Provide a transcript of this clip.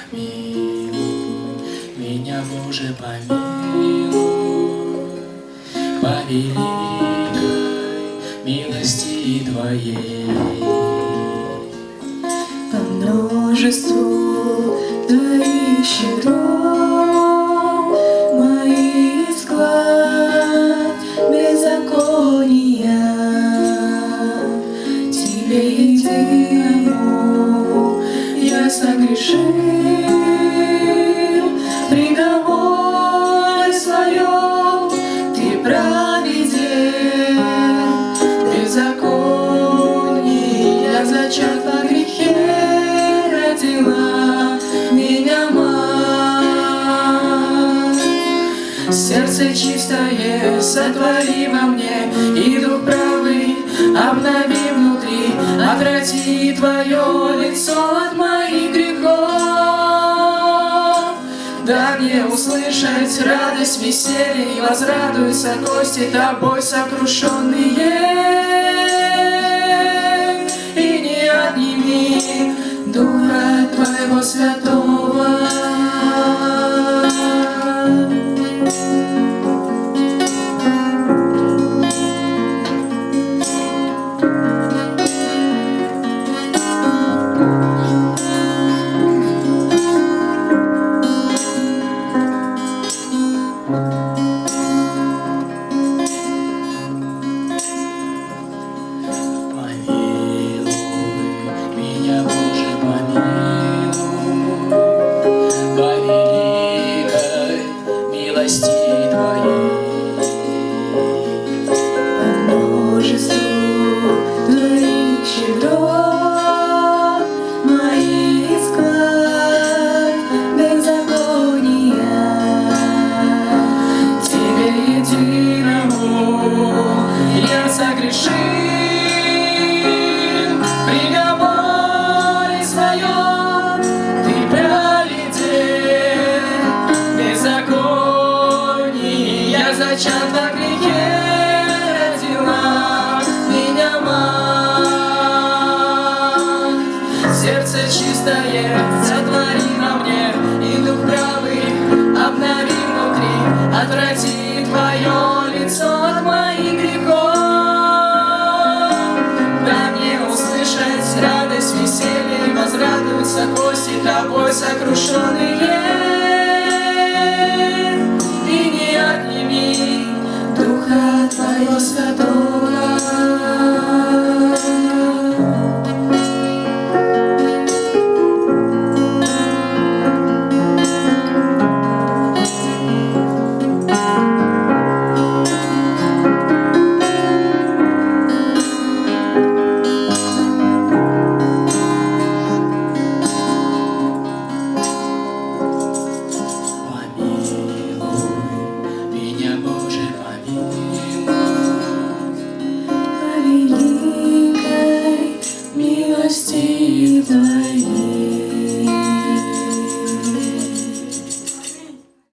Милуй меня, Боже, помилуй, по великой милости Твоей. По множеству Твоих щедрот мои склад беззакония. Тебе единому я согрешил, приговор своем Ты праведен. Беззаконие зачат во грехе, родила меня мать. Сердце чистое сотвори во мне, и дух правый обнови внутри. Отврати Твое лицо от моих грехов. Дай мне услышать радость, веселье, и возрадуются кости Тобой сокрушенные. И не отними Духа Твоего Святого. Согрешил, приговоре своем Ты праведен. Беззаконие зачат во грехе, родила меня мать. Сердце чистое сотвори во мне, и дух правый обнови внутри. Отврати Твое лицо от моих грехов. Радость, веселье, возрадуются кости Тобой сокрушенные.